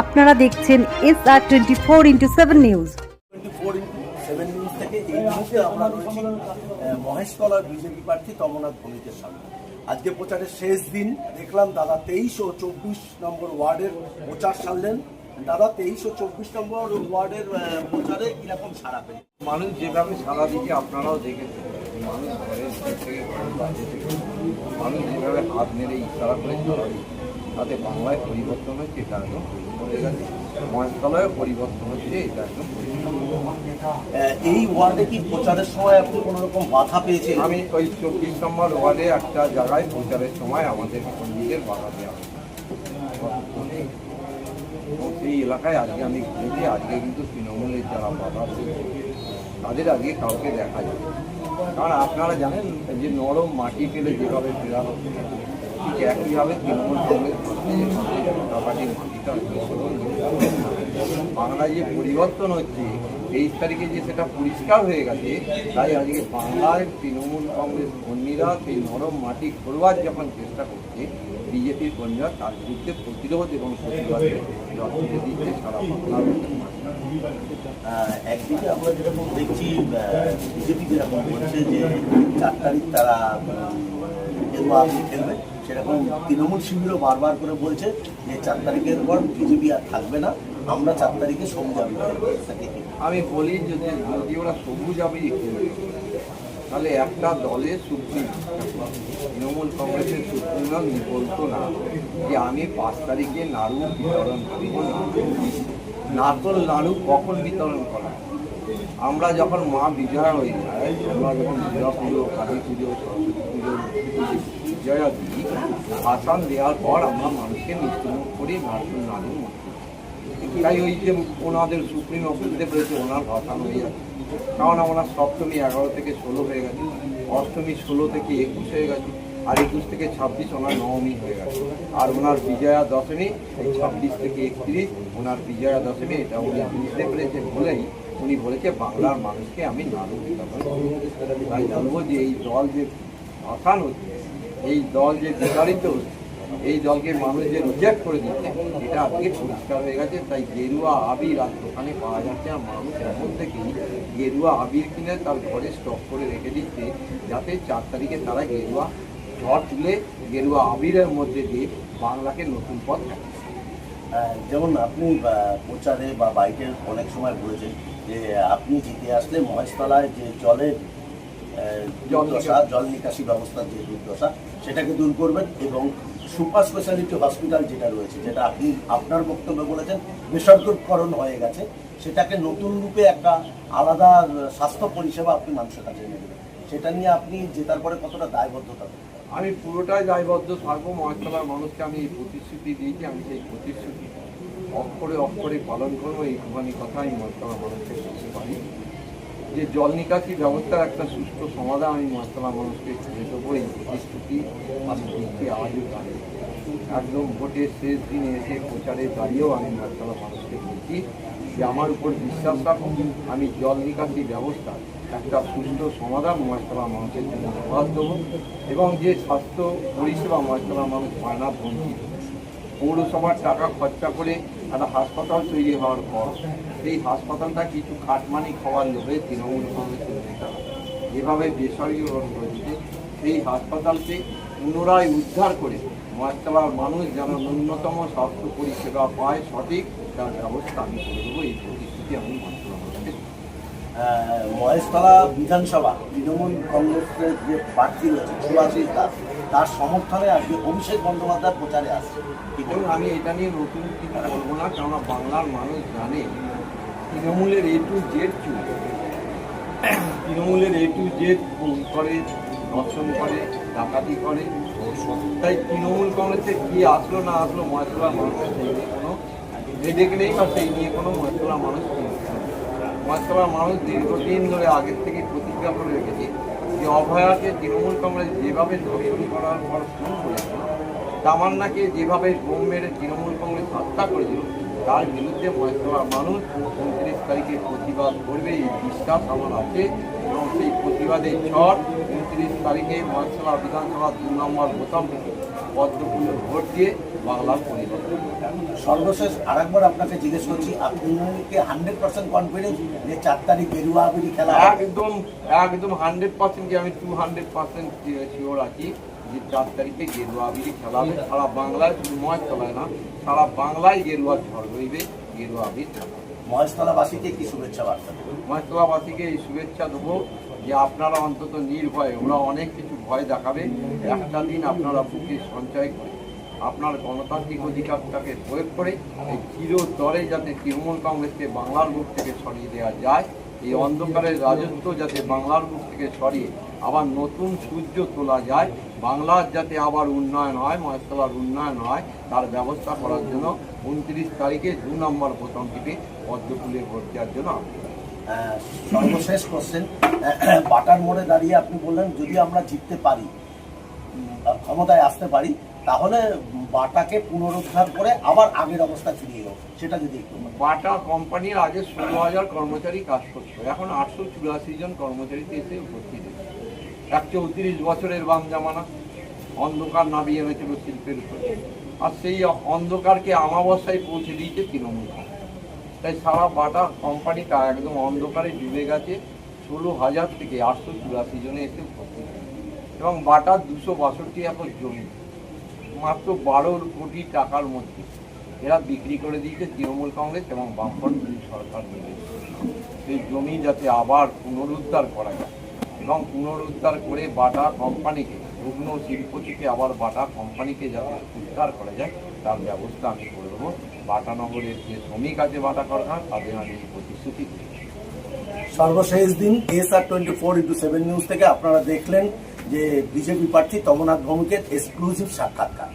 আপনারা দেখছেন SR24x7 news. 24x7 news থেকে এই মুহূর্তে আমরা রয়েছি মহেশতলার বিজেপি প্রার্থী তমনাথ ভৌমিকের সামনে। আজকে প্রচারের শেষ দিন, দেখলাম দাদা 23 ও 24 নম্বর ওয়ার্ডের প্রচার সারলেন। দাদা 23 ও 24 নম্বর ওয়ার্ডের প্রচারে কিরকম সাড়া পেল? মানুষ যেভাবে সাড়া দিচ্ছে আপনারাও দেখেছেন। মানুষ ঘরের দিক থেকে ঘরের বাইরে থেকে মানুষ যেভাবে হাত মেরে ইশারা করে সাড়া দিচ্ছে, তাতে বাংলায় পরিবর্তন হচ্ছে, এটা একদম পড়ে গেছে। মহেশতলায় পরিবর্তন হচ্ছে, এটা একদম এই ওয়ার্ডে কি প্রচারের সময় আপনি কোনো রকম বাধা পেয়েছেন? আমি ওই 24 নম্বর ওয়ার্ডে একটা জায়গায় প্রচারের সময় আমাদের কর্মীদের বাধা দেওয়া হয়। সেই এলাকায় আজকে আমি ঘুরেছি। আজকে কিন্তু তৃণমূলের যারা বাধা তাদের আজকে কাউকে দেখা যায়। কারণ আপনারা জানেন যে নরম মাটি ফেলে যেভাবে ফেরা হচ্ছে, ঠিক একইভাবে তৃণমূল কংগ্রেস পার্টির মাটিটা বাংলায় যে পরিবর্তন হচ্ছে 23 তারিখে যে সেটা পরিষ্কার হয়ে গেছে। তাই আজকে বাংলায় তৃণমূল কংগ্রেস কর্মীরা সেই নরম মাটি খোলবার যখন চেষ্টা করছে, বিজেপির কর্মীরা তার বিরুদ্ধে প্রতিরোধ এবং প্রতিবাদে দিচ্ছে সারা বাংলার। একদিকে আমরা যেরকম দেখছি বিজেপি যেরকম বলছে যে 4 তারিখ তারা খেলবে, সেরকম তৃণমূল শিবিরও বারবার করে বলছে যে 4 তারিখের পর বিজেপি আর থাকবে না, আমরা 4 তারিখে সবুজ আবির খেলবো। আমি বলি যদি ওরা সবুজ আবির খেলবে, তাহলে একটা দলের সুপ্রিম তৃণমূল কংগ্রেসের সুপ্রিম বলতো না যে আমি 5 তারিখে নাড়ু বিতরণ করব। নারকল নাড়ু কখন বিতরণ করা? আমরা যখন মা বিজয়া হয়ে যায়, আমরা যখন দুর্গা পুজো, কালী পুজো, সরস্বতী পুজো বিজয়া দিই, ভাষণ দেওয়ার পর আমরা মানুষকে মিষ্টিমুখ করি নারকল নাড়ু। তাই ওই যে ওনাদের সুপ্রিম বুঝতে পেরেছে ওনার ভাষণ হয়ে যাচ্ছে। কারণ আমরা সপ্তমী 11 থেকে 16 হয়ে গেছে, অষ্টমী 16 থেকে 21 হয়ে গেছে, আর 21 থেকে 26 ওনার নবমী হয়ে গেছে। আর ওনার বিজয়া দশমী এই 26 থেকে 31 ওনার বিজয়া দশমী। এটা উনি বুঝতে পেরেছে বলেই উনি বলেছে বাংলার মানুষকে আমি নাড়ু বিতরণ করব। তাই বলবো যে এই দল যে ভাষণ হচ্ছে, এই দল যে বিতাড়িত হচ্ছে, এই দলকে মানুষ যে রিজেক্ট করে দিচ্ছে, এটা আজকে পরিষ্কার হয়ে গেছে। তাই গেরুয়া আবির আর দোকানে পাওয়া যাচ্ছে, আর মানুষ এখন থেকেই গেরুয়া আবির কিনে তার ঘরে স্টক করে রেখে দিচ্ছে, যাতে 4 তারিখে তারা গেরুয়া ঝড় তুলে গেরুয়া আবিরের মধ্যে দিয়ে বাংলাকে নতুন পথ দেখায়। যেমন আপনি প্রচারে বা বাইকের অনেক সময় বলেছেন যে আপনি জিতে আসলে মহেশতলায় যে জলের দুর্দশা, জল নিকাশি ব্যবস্থার যে দুর্দশা, সেটাকে দূর করবেন এবং সুপার স্পেশালিটি হসপিটাল যেটা রয়েছে, যেটা আপনি আপনার বক্তব্যে বলেছেন বেসরকারীকরণ হয়ে গেছে, সেটাকে নতুন রূপে একটা আলাদা স্বাস্থ্য পরিষেবা আপনি মানুষের কাছে এনে দেবেন। সেটা নিয়ে আপনি জেতার পরে কতটা দায়বদ্ধতা? আমি পুরোটাই দায়বদ্ধ থাকবো। মহেশতলার মানুষকে আমি এই প্রতিশ্রুতি দিয়েছি, আমি সেই প্রতিশ্রুতি অক্ষরে অক্ষরে পালন করবো। এইটুখানি কথা আমি মহেশতলার মানুষকে বলতে পারি যে জল নিকাশি ব্যবস্থার একটা সুষ্ঠু সমাধান আমি মহেশতলার মানুষকে করে দেবো। এই প্রতিশ্রুতি আমি দিচ্ছি আজও দাঁড়িয়ে। একদম ভোটের শেষ দিনে এসে প্রচারে দাঁড়িয়েও আমি মহেশতলার মানুষকে বলছি যে আমার উপর বিশ্বাস রাখুন, আমি জল নিকাশি ব্যবস্থা একটা সুষ্ঠু সমাধান মহেশতলার মানুষের জন্য উপহার দেবো। এবং যে স্বাস্থ্য পরিষেবা মহেশতলার মানুষ পায় না, বঞ্চিত, পৌরসভার টাকা খরচা করে একটা হাসপাতাল তৈরি হওয়ার পর সেই হাসপাতালটা কিছু কাটমানি খাওয়ার লোভে তৃণমূল কংগ্রেসের নেতারা যেভাবে বেসরকারীকরণ করেছে, সেই হাসপাতালকে পুনরায় উদ্ধার করে মহেশতলার মানুষ যেন ন্যূনতম স্বাস্থ্য পরিষেবা পায়, সঠিক তার ব্যবস্থা আমি করে দেবো। এই প্রতিশ্রুতি আমি মহেশতলা মানুষকে। মহেশতলা বিধানসভা তৃণমূল কংগ্রেসের যে প্রার্থী রয়েছে সুভাষিস দাস, তার সমর্থনে আজকে অভিষেক বন্দ্যোপাধ্যায় প্রচারে আসছে। দেখুন, আমি এটা নিয়ে নতুন কিছু বলবো না, কেননা বাংলার মানুষ জানে তৃণমূলের A to Z চুল, তৃণমূলের A to Z খুন করে, ধর্ষণ করে, ডাকাতি করে। তাই তৃণমূল কংগ্রেসে কি আসলো না আসলো মহেশতলার মানুষের সেই নিয়ে কোনো হেডেক নেই, বা সেই নিয়ে কোনো মহেশতলার মানুষ মহেশতলার মানুষ দীর্ঘদিন ধরে আগের থেকে প্রতিজ্ঞা করে রেখেছে যে অভয়াকে তৃণমূল কংগ্রেস যেভাবে ধর্ষণ করার পর খুন করেছিল, তামান্নাকে যেভাবে বোম মেরে তৃণমূল কংগ্রেস হত্যা করেছিল, তার বিরুদ্ধে মহেশতলার মানুষ 29 তারিখে প্রতিবাদ করবে, এই বিশ্বাস আমার আছে। এবং সেই প্রতিবাদের ঝড় 29 তারিখে মহেশতলা বিধানসভা 2 নম্বর বোতাম থেকে পদ্মফুলের ভোট দিয়ে বাংলার পরিবর্তন। সর্বশেষ আরেকবার আপনাকে জিজ্ঞেস করছি, আপনি কি 100% কনফিডেন্স যে 4 তারিখ গেরুয়া আবিরি খেলা হবে? একদম 100% কি আমি 200% শিওর আছি যে 4 তারিখে গেরুয়া আবিরি খেলা হবে। সারা বাংলায়, শুধু মহেশতলায় না, সারা বাংলায় গেরুয়া ঝড় বইবে, গেরুয়া আবির খেলা। মহেশতলাবাসীকে কি শুভেচ্ছা বার্তা দেবেন? মহেশতলাবাসীকে এই শুভেচ্ছা দেবো যে আপনারা অন্তত নির্ভয়ে, ওরা অনেক কিছু ভয় দেখাবে, একটা দিন আপনারা বুকে সঞ্চয় করে আপনার গণতান্ত্রিক অধিকারটাকে প্রয়োগ করে এই চিরতরে যাতে তৃণমূল কংগ্রেসকে বাংলার বুক থেকে সরিয়ে দেওয়া যায়, এই অন্ধকারের রাজত্ব যাতে বাংলার বুক থেকে সরিয়ে আবার নতুন সূর্য তোলা যায়, বাংলার যাতে আবার উন্নয়ন হয়, মহেশতলার উন্নয়ন হয়, তার ব্যবস্থা করার জন্য 29 তারিখে 2 নম্বর বোতাম টিপে পদ্মফুলে ভোট দেওয়ার জন্য। সর্বশেষ কোশ্চেন, বাটার মোড়ে দাঁড়িয়ে আপনি বললেন যদি আমরা জিততে পারি, ক্ষমতায় আসতে পারি, তাহলে বাটাকে পুনরুদ্ধার করে আবার আগের অবস্থা ফিরিয়ে দেবো, সেটা যদি একটু বলেন। বাটা কোম্পানির আগে 16,000 কর্মচারী কাজ করতো, এখন 884 জন কর্মচারীতে এসে উপস্থিত হয়েছে। 134 বছরের বাম জামানা অন্ধকার নামিয়ে এনেছিল শিল্পের উপর, আর সেই অন্ধকারকে আমাবস্যায় পৌঁছে দিয়েছে তৃণমূল। তাই সারা বাটা কোম্পানিটা একদম অন্ধকারে ডুবে গেছে। 16,000 থেকে 884 জনে এসে উপস্থিত হয়েছে। এবং বাটার 262 একর জমি মাত্র 12 কোটি টাকার মধ্যে এরা বিক্রি করে দিয়েছে তৃণমূল কংগ্রেস এবং বামফ্রন্ট সরকার মিলে। সেই জমি যাতে আবার পুনরুদ্ধার করা যায় এবং পুনরুদ্ধার করে বাটা কোম্পানিকে, রুগ্ন শিল্প থেকে আবার বাটা কোম্পানিকে যাতে উদ্ধার করা যায় তার ব্যবস্থা আমি করে দেবো। বাটানগরের যে শ্রমিক আছে বাটা কারখানা, তাদের আমি এই প্রতিশ্রুতি দিই। সর্বশেষ দিন এসআর 24x7 নিউজ থেকে আপনারা দেখলেন যে বিজেপি প্রার্থী তমনাথ ভৌমিকের এক্সক্লুসিভ সাক্ষাৎকার।